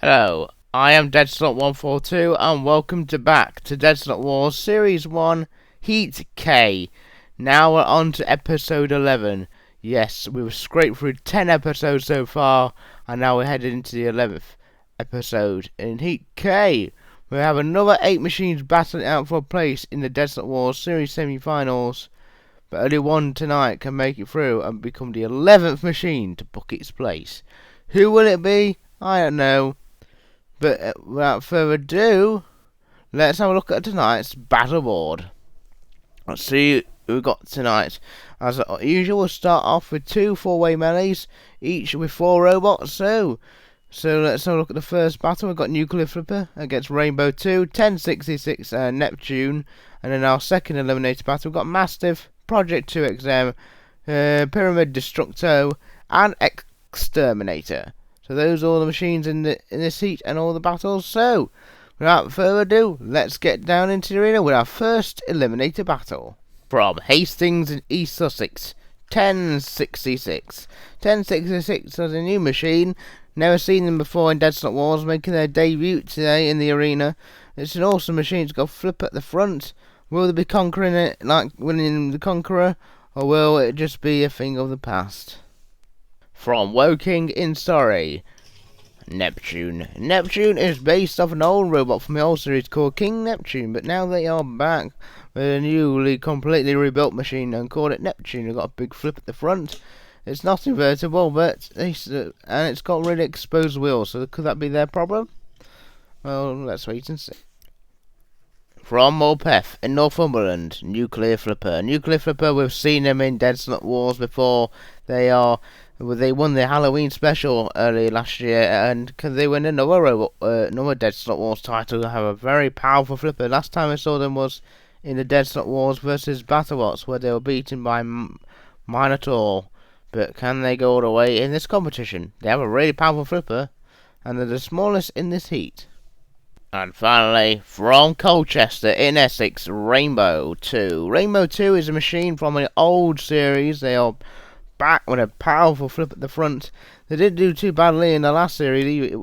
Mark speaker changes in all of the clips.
Speaker 1: Hello, I am Deadsalot 142 and welcome back to Deadsalot Wars Series 1 Heat K. Now we're on to episode 11. Yes, we've scraped through 10 episodes so far and now we're headed into the 11th episode in Heat K. We have another 8 machines battling out for a place in the Deadsalot Wars Series semi-finals. But only one tonight can make it through and become the 11th machine to book its place. Who will it be? I don't know. But without further ado, let's have a look at tonight's battle board. Let's see who we got tonight. As usual, we'll start off with 2 4-way melees, each with 4 robots. So let's have a look at the first battle. We've got Nuclear Flipper against Rainbow 2, 1066 Neptune. And then our second eliminator battle, we've got Mastiff, Project 2 Hex'em, Pyramid Destructo, and X-Terminator. So those are all the machines in this heat and all the battles. So, without further ado, let's get down into the arena with our first eliminator battle. From Hastings in East Sussex, 1066. 1066 is a new machine. Never seen them before in Deadsalot Wars, making their debut today in the arena. It's an awesome machine. It's got a flip at the front. Will they be conquering it like winning the Conqueror, or will it just be a thing of the past? From Woking in Surrey, Neptune. Neptune is based off an old robot from the old series called King Neptune, but now they are back with a newly completely rebuilt machine and called it Neptune. It's got a big flip at the front. It's not invertible, but and it's got really exposed wheels, so could that be their problem? Well, let's wait and see. From Morpeth in Northumberland, Nuclear Flipper. Nuclear Flipper, we've seen them in Deadsalot Wars before. They won the Halloween special early last year, and can they win another Deadsalot Wars title? They have a very powerful flipper. Last time I saw them was in the Deadsalot Wars versus Battlebots, where they were beaten by Minotaur. But can they go all the way in this competition? They have a really powerful flipper, and they're the smallest in this heat. And finally, from Colchester in Essex, Rainbow 2. Rainbow 2 is a machine from an old series. They are back with a powerful flip at the front. They didn't do too badly in the last series.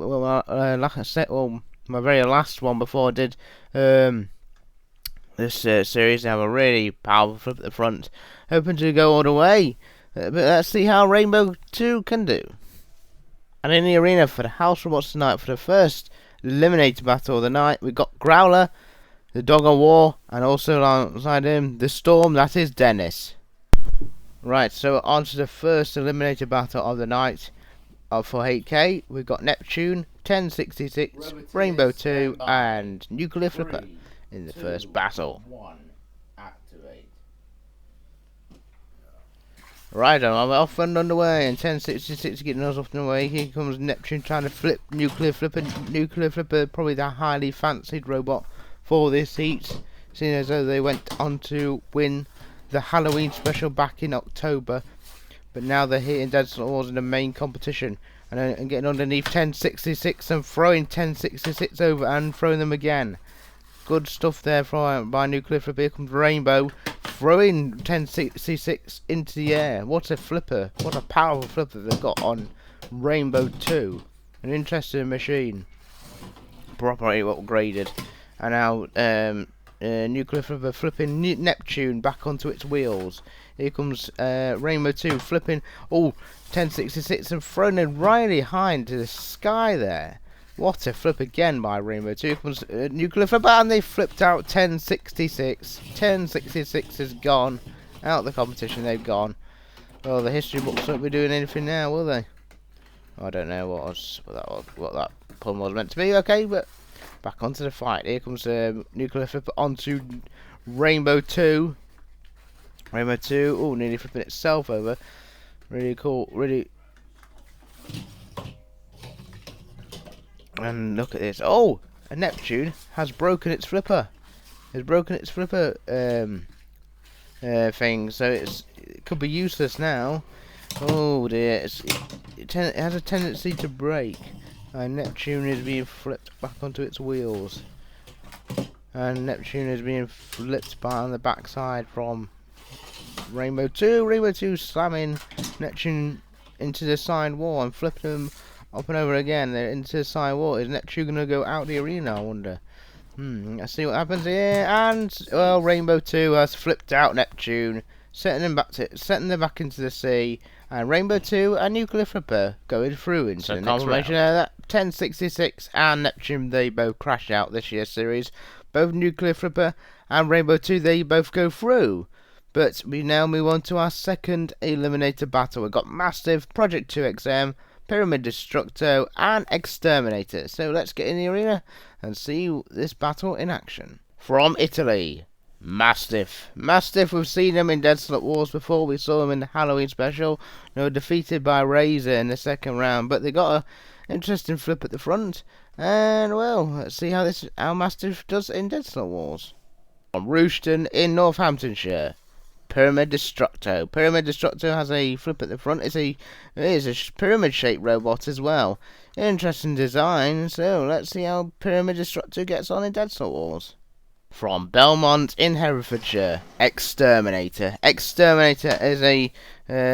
Speaker 1: My very last one before I did this series. They have a really powerful flip at the front, hoping to go all the way. But let's see how Rainbow 2 can do. And in the arena for the House Robots tonight, for the first eliminator battle of the night, we've got Growler, the Dog of War, and also alongside him, the Storm, that is Dennis. Right, so on to the first eliminator battle of the night for 8K. We've got Neptune, 1066, Rainbow 2, and Nuclear Flipper in the first battle. Right, I'm off and underway, and 1066 getting us off and away. Here comes Neptune trying to flip Nuclear Flipper. Nuclear Flipper, probably the highly fancied robot for this heat, seeing as though they went on to win the Halloween special back in October. But now they're here in Deadsalot Wars in the main competition, and getting underneath 1066 and throwing 1066 over and throwing them again. Good stuff there by Nuclear Flipper. Here comes Rainbow, throwing 1066 into the air. What a flipper. What a powerful flipper they've got on Rainbow 2. An interesting machine. Properly upgraded. And now Nuclear Flipper flipping Neptune back onto its wheels. Here comes Rainbow 2 flipping 1066 and throwing it really high into the sky there. What a flip again by Rainbow 2. Here comes Nuclear Flipper, and they flipped out 1066. 1066 is gone. Out of the competition, they've gone. Well, the history books won't be doing anything now, will they? I don't know what that pun was meant to be. Okay, but back onto the fight. Here comes Nuclear Flipper onto Rainbow 2. Rainbow 2, nearly flipping itself over. Really cool, really. And look at this. Oh, a Neptune has broken its flipper. It's broken its flipper thing, so it could be useless now. Oh dear, it has a tendency to break. And Neptune is being flipped back onto its wheels. And Neptune is being flipped by on the backside from Rainbow 2. Rainbow 2 slamming Neptune into the side wall and flipping him Up and over again. They're into the side wall. Is Neptune gonna go out the arena? I wonder. Let's see what happens here. And well, Rainbow 2 has flipped out Neptune, setting them back into the sea. And Rainbow 2 and Nuclear Flipper going through into the next round. That 1066 and Neptune, they both crash out this year's series. Both Nuclear Flipper and Rainbow 2, they both go through. But we now move on to our second eliminator battle. We've got Mastiff, Project 2 XM, Pyramid Destructo, and X-Terminator. So let's get in the arena and see this battle in action. From Italy, Mastiff. Mastiff, we've seen them in Deadsalot Wars before. We saw them in the Halloween special. They were defeated by Razor in the second round, but they got an interesting flip at the front. And well, let's see how Mastiff does in Deadsalot Wars. From Rooston in Northamptonshire, Pyramid Destructo. Pyramid Destructo has a flip at the front. It is a pyramid-shaped robot as well. Interesting design. So let's see how Pyramid Destructo gets on in Deadsalot Wars. From Belmont in Herefordshire, X-Terminator. X-Terminator is a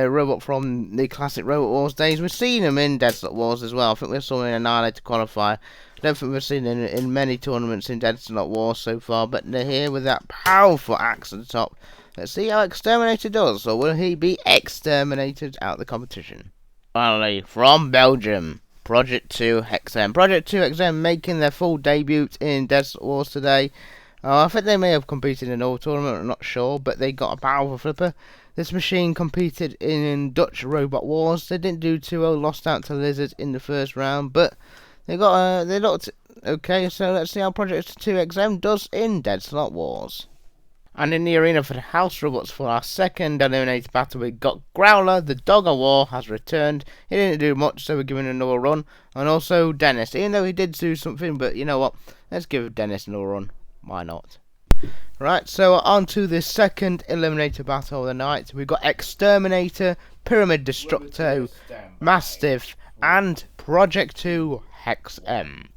Speaker 1: robot from the classic Robot Wars days. We've seen him in Deadsalot Wars as well. I think we saw him in Annihilator Qualifier. I don't think we've seen him in many tournaments in Deadsalot Wars so far, but they're here with that powerful axe at the top. Let's see how X-Terminator does, or will he be exterminated out of the competition? Finally, from Belgium, Project 2 Hex'em. Project 2 Hex'em making their full debut in Deadsalot Wars today. I think they may have competed in all tournament, I'm not sure, but they got a powerful flipper. This machine competed in Dutch Robot Wars. They didn't do too well, lost out to Lizard in the first round, but they looked okay. So let's see how Project 2 Hex'em does in Deadsalot Wars. And in the arena for the house robots for our second eliminator battle, we got Growler, the Dog of War, has returned. He didn't do much, so we're giving him another run. And also Dennis, even though he did do something, but you know what? Let's give Dennis another run. Why not? Right, so on to the second eliminator battle of the night. We've got X-Terminator, Pyramid Destructo, Mastiff, and Project 2 Hex'em.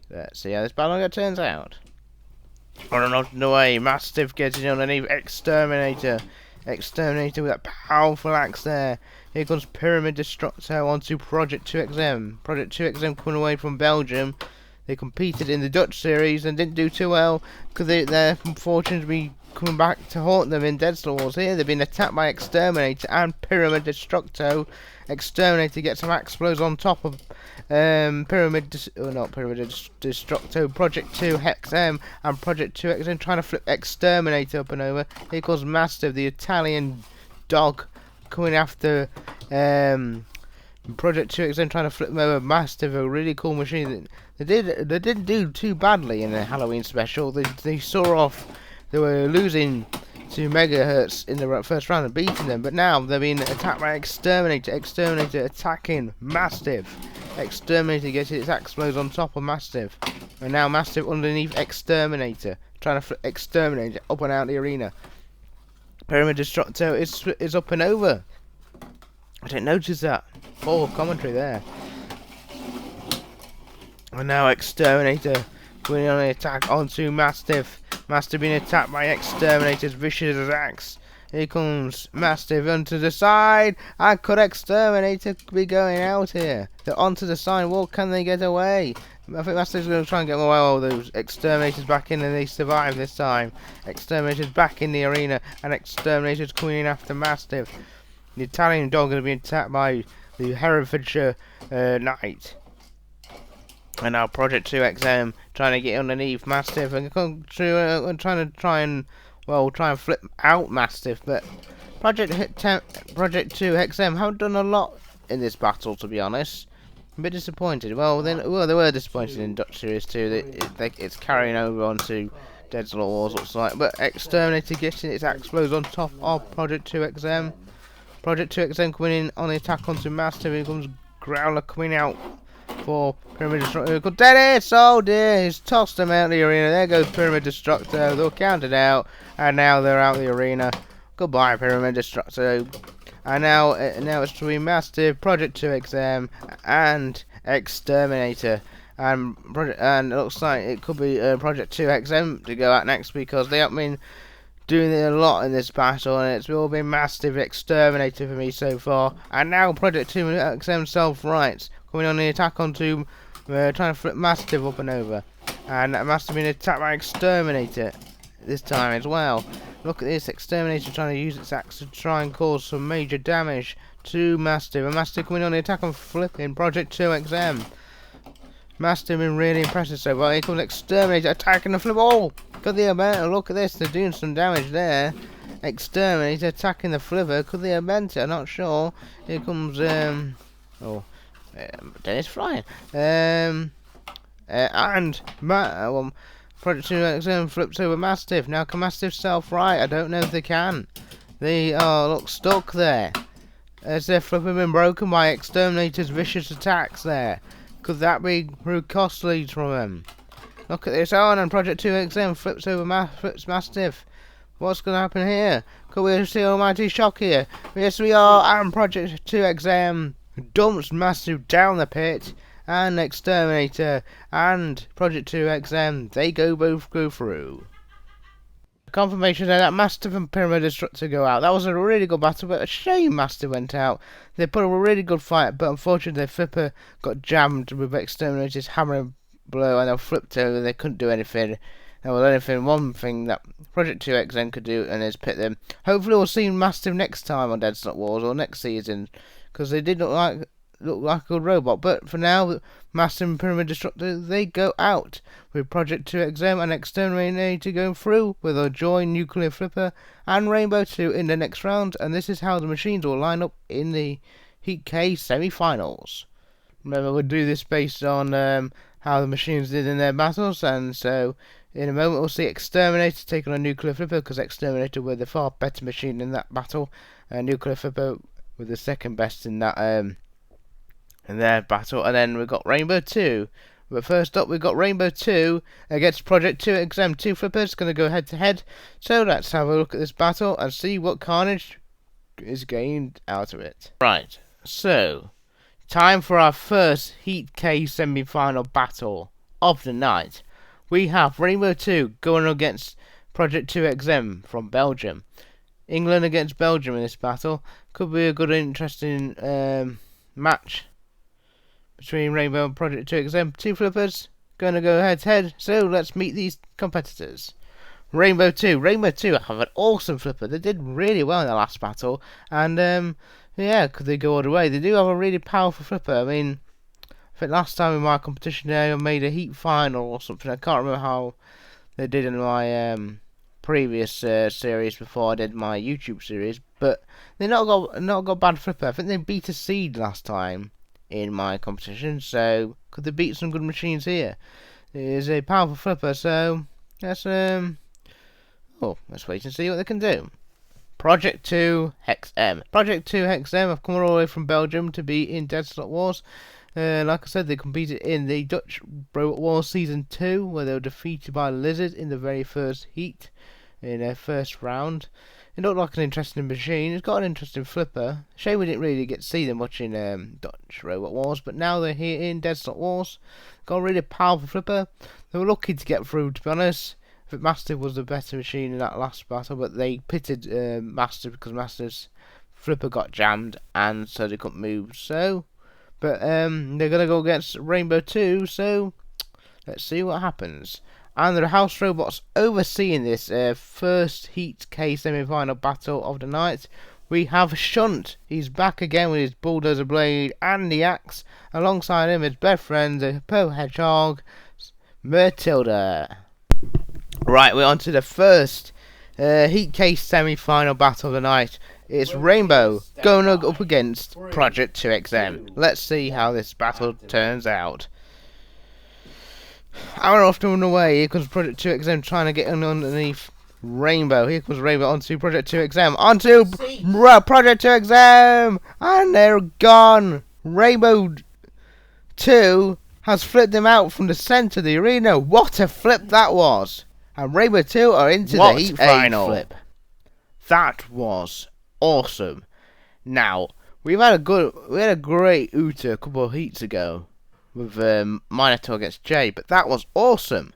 Speaker 1: Let's see how this battle turns out. On the way, Mastiff getting underneath X-Terminator. X-Terminator with that powerful axe there. Here comes Pyramid Destructo onto Project 2 XM. Project 2 XM coming away from Belgium. They competed in the Dutch series and didn't do too well because they're unfortunate to be coming back to haunt them in Deadsalot Wars. Here they've been attacked by X-Terminator and Pyramid Destructo. X-Terminator gets some axe blows on top of Destructo, Project 2 Hex'em, and Project 2 Hex'em trying to flip X-Terminator up and over. Here comes Mastiff, the Italian dog, coming after Project 2 Hex'em, trying to flip them over. Mastiff, a really cool machine. They didn't do too badly in the Halloween special. They saw off. They were losing to Megahertz in the first round and beating them, but now they're being attacked by X-Terminator. X-Terminator attacking Mastiff. X-Terminator gets its axe blows on top of Mastiff, and now Mastiff underneath X-Terminator, trying to flip X-Terminator up and out the arena. Pyramid Destructo is up and over. I didn't notice that. Poor commentary there. And now X-Terminator going on the attack onto Mastiff. Mastiff being attacked by X-Terminator's vicious axe. Here comes Mastiff onto the side. And could X-Terminator be going out here? They're onto the side wall. Can they get away? I think Mastiff's going to try and get away. Oh, those Exterminators back in, and they survive this time. Exterminators back in the arena, and Exterminators coming in after Mastiff. The Italian dog is being attacked by the Herefordshire Knight. And now Project 2 XM trying to get underneath Mastiff and try and flip out Mastiff, but Project 2 XM haven't done a lot in this battle, to be honest. I'm a bit disappointed. Well, they were disappointed in Dutch Series 2. It's carrying over onto Deadsalot Wars, looks like. But Exterminator getting its axe blows on top of Project 2 XM. Project 2 XM coming in on the attack onto Mastiff. Here comes Growler coming out for Pyramid Destructo. Dennis! Oh dear, he's tossed them out of the arena. There goes Pyramid Destructo. They'll count it out, and now they're out of the arena. Goodbye, Pyramid Destructo. And now it's between Mastiff, Project 2 XM, and Exterminator. And it looks like it could be Project 2 XM to go out next, because they haven't been doing it a lot in this battle, and it's all been Mastiff X-Terminator for me so far. And now Project 2 XM self-rights coming on the attack onto trying to flip Mastiff up and over, and Mastiff being attacked by X-Terminator this time as well. Look at this, X-Terminator trying to use its axe to try and cause some major damage to Mastiff, and Mastiff coming on the attack and flipping Project 2 XM. Mastiff been really impressive so far. Here comes X-Terminator attacking the flip. Oh, could they have meant it? Look at this, they're doing some damage there. X-Terminator attacking the flipper. Could they have meant it? I'm not sure. Here comes Dennis flying. And Project 2 XM flips over Mastiff. Now can Mastiff self-right? I don't know if they can. They look stuck there. As their flipper been broken by X-Terminator's vicious attacks there. Could that be rude costly from them? Look at this. Oh, and Project 2 XM flips over Mastiff. What's going to happen here? Could we see almighty shock here? Yes, we are. And Project 2 XM dumps Mastiff down the pit. And X-Terminator and Project 2 XM, they both go through. Confirmation there that Mastiff and Pyramid Destructo go out. That was a really good battle, but a shame Mastiff went out. They put up a really good fight, but unfortunately their flipper got jammed with X-Terminator's hammering blow, and they flipped over. They couldn't do anything. There was one thing that Project 2 XN could do, and is pit them. Hopefully we'll see Mastiff next time on Deadsalot Wars or next season, because they did look like a good robot. But for now, Mastiff and Pyramid Destructo, they go out with Project 2 XM and X-Terminator going through with a joint nuclear flipper and Rainbow 2 in the next round. And this is how the machines will line up in the Heat K semi-finals. Remember, we'll do this based on how the machines did in their battles, and so in a moment we'll see X-Terminator take on a nuclear flipper, because X-Terminator were the far better machine in that battle, and nuclear flipper were the second best in that in their battle. And then we've got Rainbow 2. But first up, we've got Rainbow 2 against Project 2 XM. Two flippers going to go head to head. So let's have a look at this battle and see what carnage is gained out of it. Right, so time for our first Heat K semi-final battle of the night. We have Rainbow 2 going against Project 2 XM from Belgium. England against Belgium in this battle. Could be a good, interesting match between Rainbow and Project 2 XM. Two flippers going to go head to head. So let's meet these competitors. Rainbow 2. Rainbow 2 have an awesome flipper. They did really well in the last battle. And yeah, could they go all the way? They do have a really powerful flipper. I mean, I think last time in my competition they made a heat final or something. I can't remember how they did in my previous series before I did my YouTube series. But they not got bad flipper. I think they beat a seed last time in my competition. So could they beat some good machines here? It is a powerful flipper. So let's let's wait and see what they can do. Project 2 Hex'em. Project 2 Hex'em have come all the way from Belgium to be in Deadsalot Wars. Like I said, they competed in the Dutch Robot Wars Season 2, where they were defeated by Lizard in the very first heat, in their first round. It looked like an interesting machine. It's got an interesting flipper. Shame we didn't really get to see them much in Dutch Robot Wars, but now they're here in Deadsalot Wars. Got a really powerful flipper. They were lucky to get through, to be honest. I think Mastiff was the better machine in that last battle, but they pitted Mastiff because Mastiff's flipper got jammed, and so they couldn't move. So, but they're gonna go against Rainbow 2. So let's see what happens. And the house robots overseeing this first Heat K semi-final battle of the night. We have Shunt. He's back again with his bulldozer blade and the axe. Alongside him, his best friend, the Purple Hedgehog, Matilda. Right, we're on to the first Heat K semi-final battle of the night. It's Rainbow going up against Project 2 XM. Let's see how this battle turns out. Hour off on the way, here comes Project 2 XM trying to get underneath Rainbow. Here comes Rainbow onto Project 2 XM. Onto Project 2 XM! And they're gone! Rainbow 2 has flipped them out from the centre of the arena. What a flip that was! And Rainbow 2 are into the Heat final flip. That was awesome. Now, we had a great Uta a couple of heats ago with Minotaur against Jay, but that was awesome.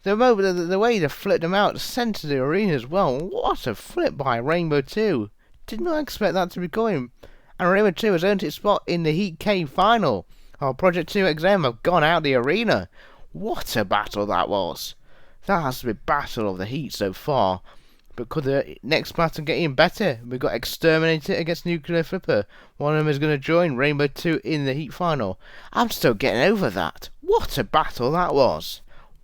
Speaker 1: The way they flipped them out, the centre of the arena as well. What a flip by Rainbow 2. Did not expect that to be going. And Rainbow 2 has earned its spot in the Heat K final. While Project 2 X-Terminator have gone out the arena. What a battle that was. That has to be battle of the Heat so far. But could the next battle get even better? We've got X-Terminator against Nuclear Flipper. One of them is going to join Rainbow 2 in the Heat final. I'm still getting over that. What a battle that was.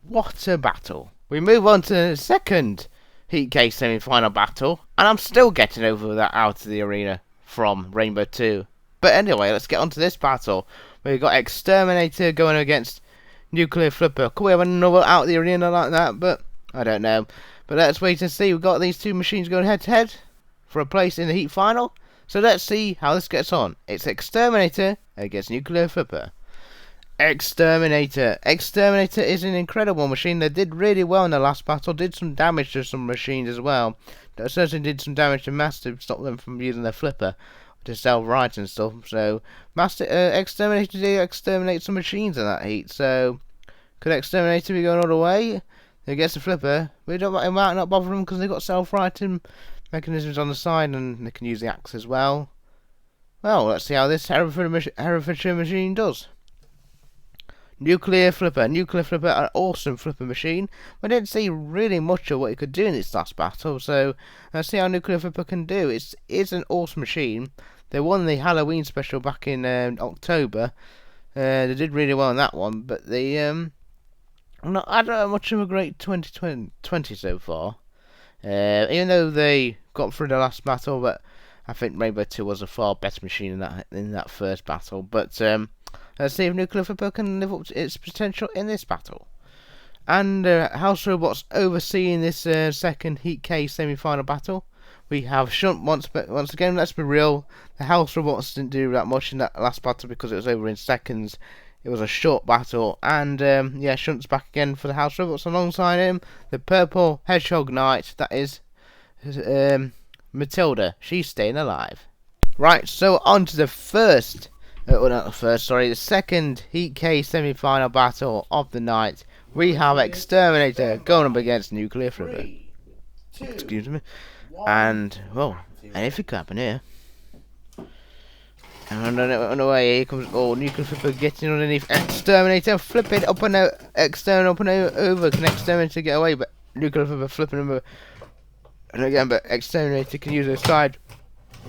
Speaker 1: What a battle. We move on to the second Heat K semi-final battle. And I'm still getting over that out of the arena from Rainbow 2. But anyway, let's get on to this battle. We've got X-Terminator going against Nuclear Flipper. Could we have another out of the arena like that? But I don't know. But let's wait and see. We've got these two machines going head to head for a place in the Heat final. So let's see how this gets on. It's X-Terminator against Nuclear Flipper. X-Terminator. X-Terminator is an incredible machine. They did really well in the last battle. Did some damage to some machines as well. They certainly did some damage to Mastiff. Stop them from using their flipper to self-right and stuff. So X-Terminator did exterminate some machines in that heat. So could X-Terminator be going all the way against the flipper? It might not bother them because they've got self-righting mechanisms on the side and they can use the axe as well. Well, let's see how this Herefordshire machine does. Nuclear Flipper. Nuclear Flipper, an awesome flipper machine. We didn't see really much of what he could do in this last battle, so let's see how Nuclear Flipper can do. It's an awesome machine. They won the Halloween special back in October. They did really well in that one, but they I don't have much of a great 2020 so far. Even though they got through the last battle, but I think Rainbow 2 was a far better machine in that first battle. But let's see if Nuclear Flipper can live up to its potential in this battle. And House Robots overseeing this second Heat K semi-final battle. We have Shunt once again. Let's be real. The House Robots didn't do that much in that last battle because it was over in seconds. It was a short battle. And yeah, Shunt's back again for the House Robots alongside him. The Purple Hedgehog Knight. That is Matilda. She's staying alive. Right, so on to the first. The second Heat K semi-final battle of the night. We have X-Terminator going up against Nuclear Flipper. Excuse me. And, well, anything could happen here. And on the way, here comes Nuclear Flipper getting underneath X-Terminator, flipping up and out, X-Terminator up and over. Can X-Terminator get away? But Nuclear Flipper flipping over. And again, but X-Terminator can use her side.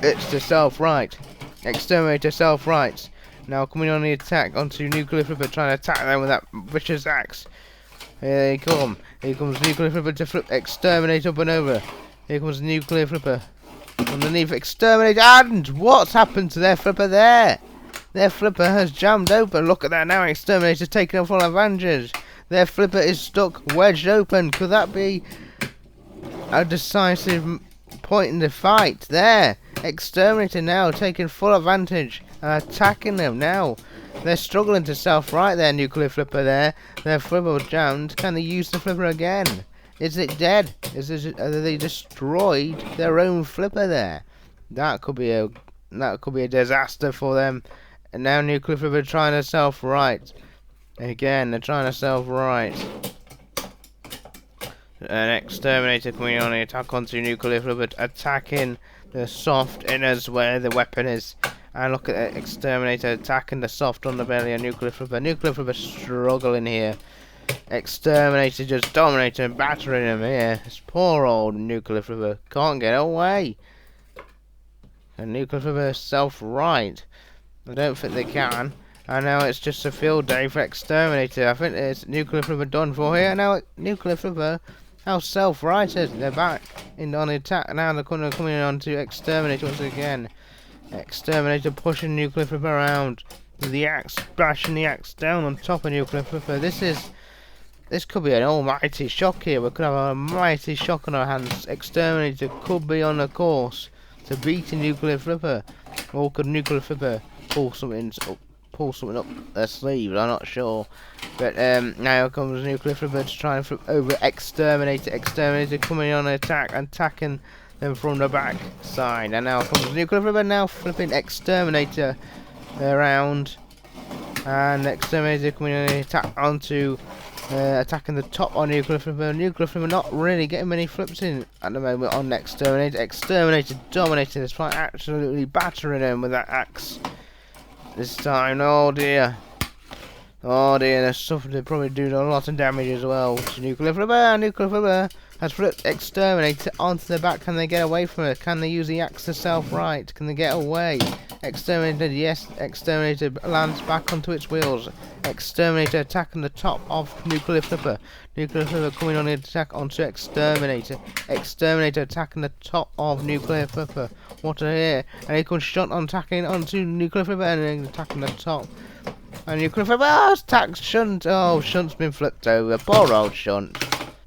Speaker 1: It's the self-right. X-Terminator self-rights. Now coming on the attack onto Nuclear Flipper, trying to attack them with that vicious axe. Here they come. Here comes Nuclear Flipper to flip X-Terminator up and over. Here comes Nuclear Flipper. Underneath X-Terminator. And what's happened to their flipper there? Their flipper has jammed open. Look at that now. X-Terminator's taking full advantage. Their flipper is stuck, wedged open. Could that be a decisive point in the fight? There. X-Terminator now taking full advantage and attacking them now. They're struggling to self-right their Nuclear Flipper there. Their flipper was jammed. Can they use the flipper again? Is it dead? Have they destroyed their own flipper there? That could be a disaster for them. And now Nuclear Flipper trying to self-right. Again, they're trying to self-right. An X-Terminator coming on the attack onto Nuclear Flipper, attacking the soft inners where the weapon is. And look at the X-Terminator attacking the soft underbelly of Nuclear Flipper. Nuclear Flipper struggling here. X-Terminator just dominating and battering him here. This poor old Nuclear Flipper can't get away. And Nuclear Flipper self-right. I don't think they can. And now it's just a field day for X-Terminator. I think it's Nuclear Flipper done for here. Now Nuclear Flipper, how self-righted. They're back on the attack. Now they're coming on to X-Terminator once again. X-Terminator pushing Nuclear Flipper around with the axe, bashing the axe down on top of Nuclear Flipper. This could be an almighty shock here. We could have a mighty shock on our hands. X-Terminator could be on the course to beat Nuclear Flipper. Or could Nuclear Flipper pull something up their sleeve? I'm not sure. But now comes Nuclear Flipper to try and flip over X-Terminator. X-Terminator coming on attack, attacking them from the back side. And now comes Nuclear Flipper, now flipping X-Terminator around. And X-Terminator coming on attack onto Attacking the top on Nuclear Flipper. Nuclear Flipper not really getting many flips in at the moment on Exterminator. Exterminator dominating this fight, absolutely battering him with that axe. This time, oh dear. Oh dear, they're probably doing a lot of damage as well. Nuclear Flipper! Nuclear Flipper has flipped Exterminator onto the back. Can they get away from it? Can they use the axe to self-right? Can they get away? Exterminator, yes, Exterminator lands back onto its wheels. Exterminator attacking the top of Nuclear Flipper. Nuclear Flipper coming on the attack onto Exterminator. Exterminator attacking the top of Nuclear Flipper. What a hit. And he comes shot on attacking onto Nuclear Flipper and then attacking the top. And Nuclear Flipper attacks Shunt. Oh, Shunt's been flipped over. Poor old Shunt.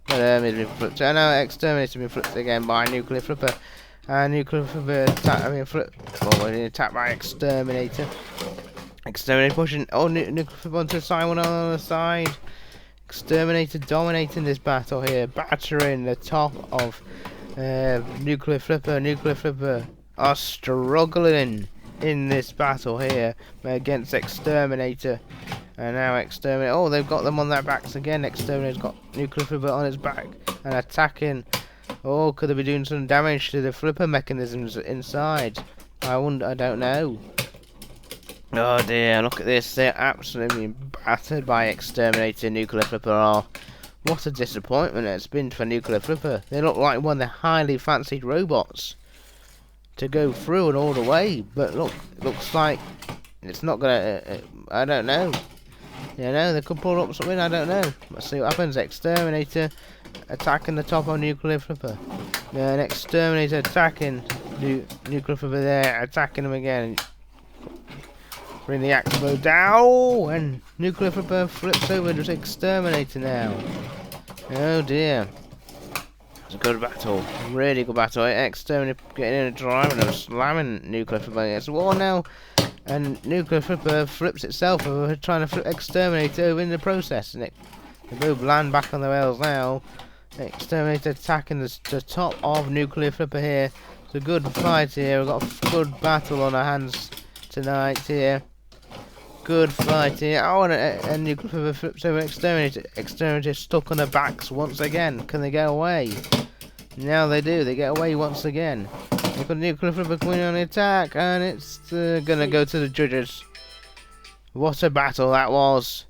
Speaker 1: But he's been flipped. I know Exterminator's been flipped again by Nuclear Flipper. And Nuclear Flipper flipped forward and attacked by Exterminator. Exterminator pushing. Oh, Nuclear Flipper onto the side, one on the other side. Exterminator dominating this battle here, battering the top of Nuclear Flipper. Nuclear Flipper are struggling in this battle here against Exterminator. And now Exterminator. Oh, they've got them on their backs again. Exterminator's got Nuclear Flipper on his back and attacking. Oh, could they be doing some damage to the flipper mechanisms inside? I don't know. Oh dear, look at this. They're absolutely battered by Exterminator. Nuclear Flipper are. What a disappointment it's been for Nuclear Flipper. They look like one of the highly fancied robots to go through and all the way. But look, it looks like it's not gonna. I don't know. You know, they could pull up something, I don't know. Let's see what happens. Exterminator attacking the top of Nuclear Flipper. Then Exterminator attacking Nuclear Flipper there, attacking him again. Bring the axe blow down, and Nuclear Flipper flips over to Exterminator now. Oh dear. It's a good battle. Really good battle. Exterminator getting in a drive and slamming Nuclear Flipper against the wall now. And Nuclear Flipper flips itself over, trying to flip Exterminator over in the process. And they both land back on the rails now. Exterminator attacking the top of Nuclear Flipper here. It's a good fight here. We've got a good battle on our hands tonight here. Good fight here. Oh, and Nuclear Flipper flips over Exterminator. Exterminator stuck on their backs once again. Can they get away? Now they do. They get away once again. We've got Nuclear Flipper coming on the attack, and it's gonna go to the judges. What a battle that was.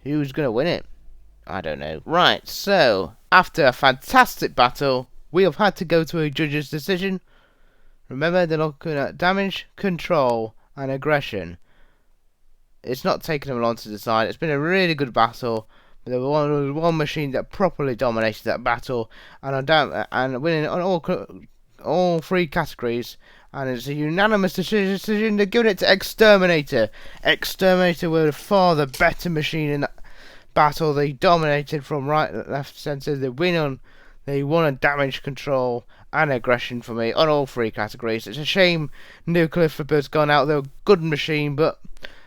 Speaker 1: Who's gonna win it? I don't know. Right, so after a fantastic battle, we have had to go to a judge's decision. Remember, they're looking at damage, control, and aggression. It's not taken them long to decide. It's been a really good battle. But there was one machine that properly dominated that battle, and winning on all three categories, and it's a unanimous decision. They're giving it to Exterminator. Exterminator were far the better machine in that battle. They dominated from right, left, centre. They won on damage control and aggression for me on all three categories. It's a shame Nuclear Flipper's gone out. They're a good machine, but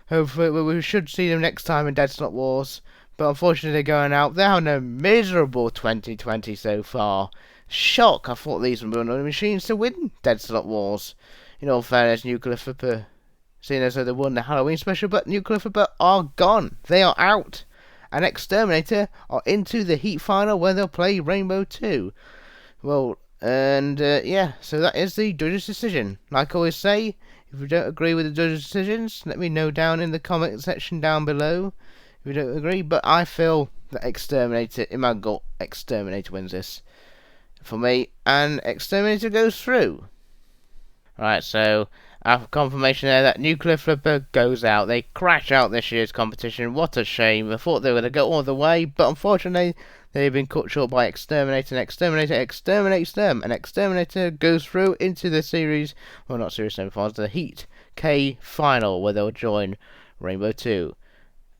Speaker 1: hopefully we should see them next time in Deadsalot Wars. But unfortunately they're going out. They're having a miserable 2020 so far. Shock! I thought these were one of the machines to win Deadsalot Wars. In all fairness, Nuclear Flipper, seeing as though they won the Halloween special, but Nuclear Flipper are gone. They are out. And Exterminator are into the heat final where they'll play Rainbow 2. Well, and yeah, so that is the judge's decision. Like I always say, if you don't agree with the judge's decisions, let me know down in the comment section down below. If you don't agree, but I feel that Exterminator, in my gut, Exterminator wins this for me, and Exterminator goes through. Right, so I have confirmation there that Nuclear Flipper goes out. They crash out this year's competition. What a shame. I thought they were going to go all the way, but unfortunately they've been cut short by Exterminator, and Exterminator exterminates them, and Exterminator goes through into the series, well, not series semi-finals, the Heat K final, where they'll join Rainbow 2.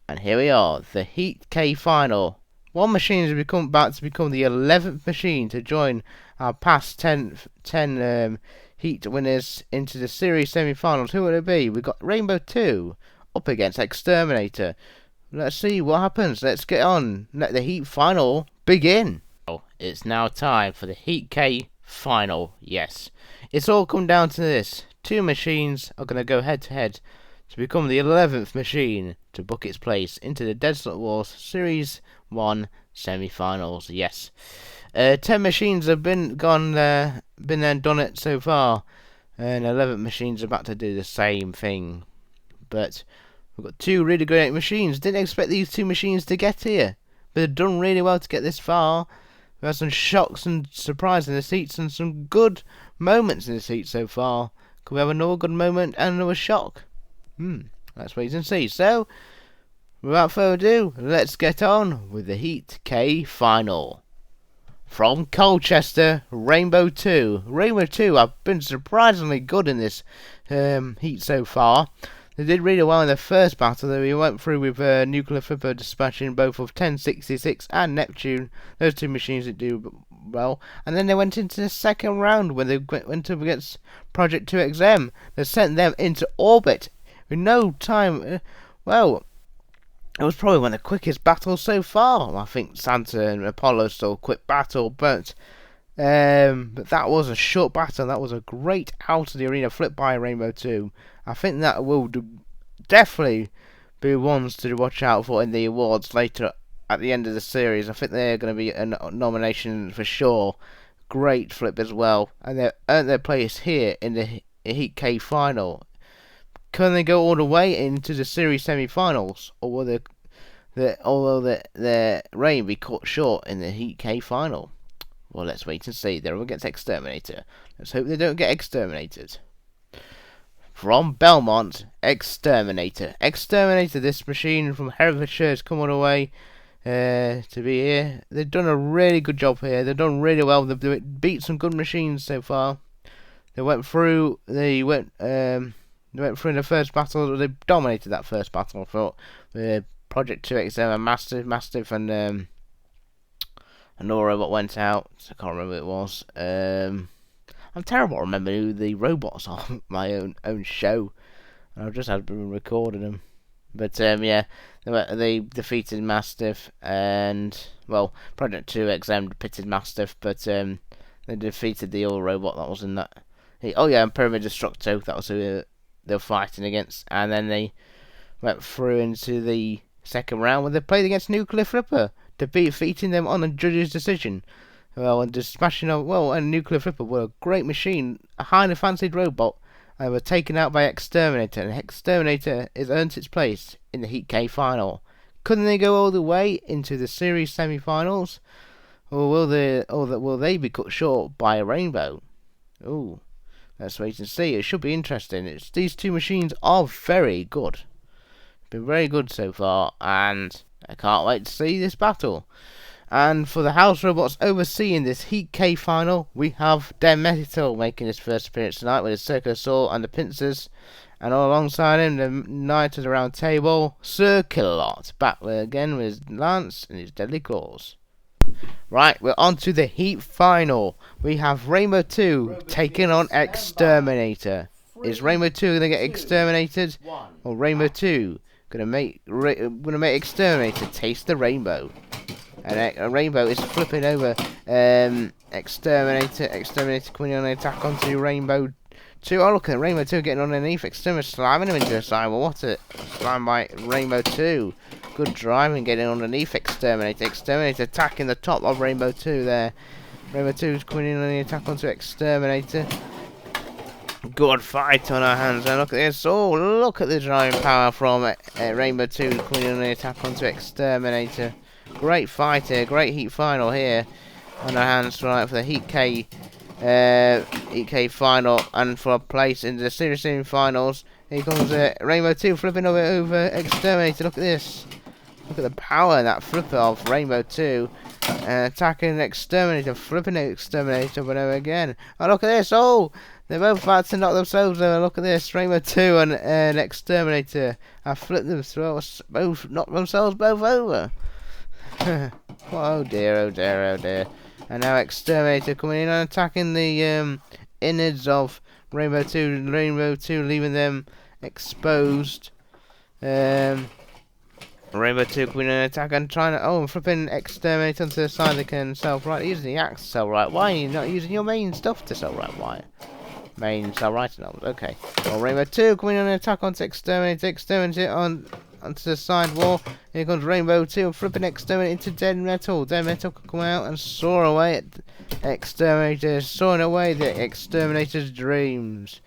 Speaker 1: And here we are, the Heat K final. One machine has about to become the 11th machine to join our past 10 Heat winners into the series semi-finals. Who will it be? We've got Rainbow 2 up against Exterminator. Let's see what happens. Let's get on. Let the Heat final begin. It's now time for the Heat K final. Yes. It's all come down to this. Two machines are going to go head to head to become the 11th machine to book its place into the Deadsalot Wars Series 1 semi-finals. Yes. 10 machines have been there and done it so far, and 11 machines are about to do the same thing. But we've got 2 really great machines. Didn't expect these 2 machines to get here, but they've done really well to get this far. We've had some shocks and surprises in the seats and some good moments in the seats so far. Could we have another good moment and another shock? Let's wait and see. So, without further ado, let's get on with the Heat K final. From Colchester, Rainbow 2. Rainbow 2 have been surprisingly good in this heat so far. They did really well in the first battle that we went through with Nuclear Flipper dispatching both of 1066 and Neptune. Those 2 machines that do well. And then they went into the second round when they went up against Project 2 Hex'em. They sent them into orbit with no time. Well, it was probably one of the quickest battles so far. I think Santa and Apollo still a quick battle, but that was a short battle. That was a great out of the arena flip by Rainbow 2. I think that will definitely be ones to watch out for in the awards later at the end of the series. I think they're going to be a nomination for sure. Great flip as well, and they earned their place here in the Heat K final. Can they go all the way into the series semi-finals, or will their reign be cut short in the Heat K final? Well, let's wait and see. They're up against X-Terminator. Let's hope they don't get exterminated. From Belmont, X-Terminator. X-Terminator, this machine from Herefordshire has come all the way to be here. They've done a really good job here. They've done really well. They've beat some good machines so far. They went through in the first battle. They dominated that first battle, I thought. Project 2 Hex'em and Mastiff and another robot went out. I can't remember who it was. I'm terrible at remembering who the robots are on my own show. I've just had been recording them. But yeah, they defeated Mastiff and, well, Project 2 Hex'em defeated Mastiff, but they defeated the other robot that was in that. Oh yeah, and Pyramid Destructo, that was who they were fighting against. And then they went through into the second round where they played against Nuclear Flipper, defeating them on a judge's decision. Well, and dispatching and Nuclear Flipper were a great machine, a highly fancied robot, and were taken out by X-Terminator, and X-Terminator has earned its place in the Heat K final. Couldn't they go all the way into the series semi-finals, or will they be cut short by a Rainbow? Ooh, let's wait and see. It should be interesting. These 2 machines are very good. Been very good so far, and I can't wait to see this battle. And for the house robots overseeing this Heat K final, we have Deadsalot making his first appearance tonight with his Circular Saw and the pincers. And all alongside him, the Knight of the Round Table, Deadsalot, back again with his lance and his deadly claws. Right, we're on to the Heat final. We have Rainbow 2 taking on X-Terminator. Is Rainbow 2 going to get exterminated? Or Rainbow 2 going to make X-Terminator taste the rainbow? And a Rainbow is flipping over X-Terminator. X-Terminator coming on an attack onto Rainbow 2. Oh, look at Rainbow 2 getting underneath. Exterminator slamming him into a side. Well, what a slam by Rainbow 2. Good driving getting underneath Exterminator. Exterminator attacking the top of Rainbow 2 there. Rainbow 2 is coming in on the attack onto Exterminator. Good fight on our hands. And look at this. Oh, look at the driving power from Rainbow 2 coming in on the attack onto Exterminator. Great fight here, great heat final here on our hands tonight for the Heat K final and for a place in the series semi-finals. Here comes Rainbow 2 flipping over Exterminator. Look at this. Look at the power in that flipper of Rainbow 2. Attacking Exterminator, flipping Exterminator over again. Oh, look at this. Oh, they're both about to knock themselves over. Look at this. Rainbow 2 and Exterminator have flipped themselves, both knocked themselves both over. Oh dear, oh dear, oh dear. And now Exterminator coming in and attacking the innards of Rainbow 2. Rainbow 2 leaving them exposed. Rainbow 2 coming in and attack and trying to... Oh, flipping Exterminator onto the side they can self-right. Using the axe to sell right. Why are you not using your main stuff to sell right? Why? main cell writing novels. Okay. Well, Rainbow 2 coming on an attack onto Exterminator. Exterminator onto the side wall. Here comes Rainbow 2 flipping Exterminator into Dead Metal. Dead Metal can come out and soar away at Exterminator, soaring away the Exterminator's dreams.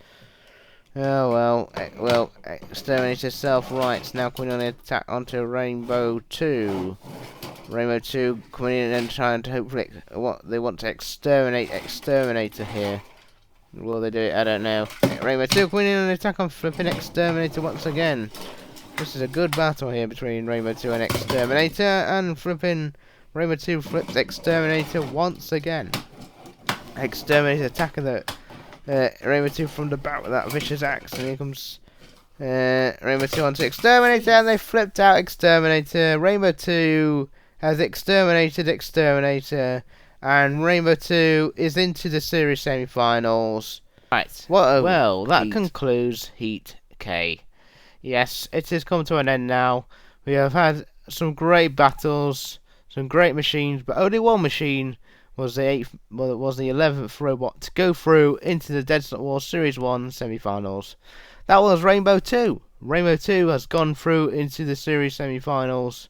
Speaker 1: Oh well, Exterminator self-rights now coming on an attack onto Rainbow 2. Rainbow 2 coming in and trying to hopefully they want to exterminate Exterminator here. Will they do it? I don't know. Rainbow 2 coming in and attack on flipping Exterminator once again. This is a good battle here between Rainbow 2 and Exterminator, and flipping Rainbow 2 flips Exterminator once again. Exterminator attacking the Rainbow 2 from the back with that vicious axe, and here comes Rainbow 2 onto Exterminator, and they flipped out Exterminator. Rainbow 2 has exterminated Exterminator, and Rainbow 2 is into the series semi-finals. Right, well, that concludes Heat K. Yes, it has come to an end now. We have had some great battles, some great machines, but only one machine was the 11th robot to go through into the Deadsalot Wars Series 1 semi-finals. That was Rainbow 2. Rainbow 2 has gone through into the series semi-finals,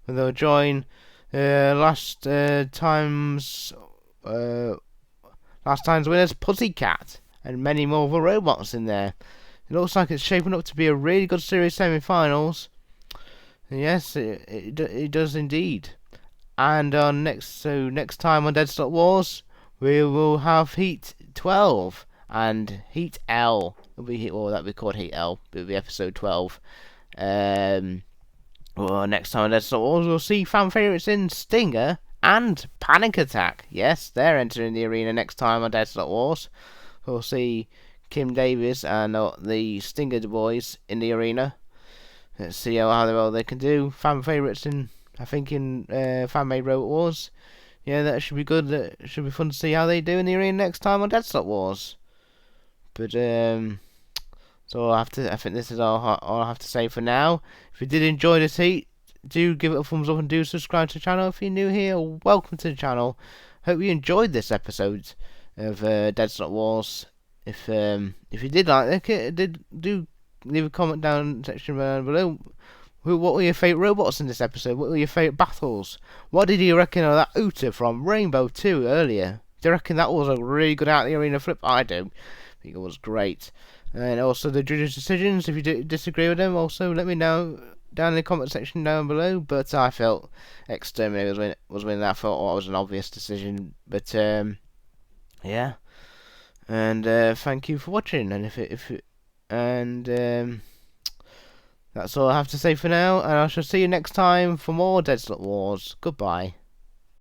Speaker 1: and they'll join last time's winners Pussycat and many more of the robots in there. It looks like it's shaping up to be a really good series semi-finals. Yes, it does indeed. And next time on Deadsalot Wars, we will have Heat 12 and Heat L. That'll be called Heat L. It'll be episode 12. Well, next time on Deadsalot Wars, we'll see fan favourites in Stinger and Panic Attack. Yes, they're entering the arena next time on Deadsalot Wars. We'll see Kim Davis and the Stinger boys in the arena. Let's see how well they can do. Fan favourites in fan-made Robot Wars. Yeah, that should be good. That should be fun to see how they do in the arena next time on Deadsalot Wars. But so I think this is all I have to say for now. If you did enjoy this heat, do give it a thumbs up and do subscribe to the channel. If you're new here, welcome to the channel. Hope you enjoyed this episode of Deadsalot Wars. If you did like it, do leave a comment down in the section below. What were your favourite robots in this episode? What were your favourite battles? What did you reckon of that Uta from Rainbow 2 earlier? Do you reckon that was a really good out of the arena flip? I do. I think it was great. And also the judges' decisions, if you disagree with them, also let me know down in the comment section down below. But I felt Exterminator was winning that. I thought it was an obvious decision. But yeah. And thank you for watching. And that's all I have to say for now, and I shall see you next time for more Deadsalot Wars. Goodbye.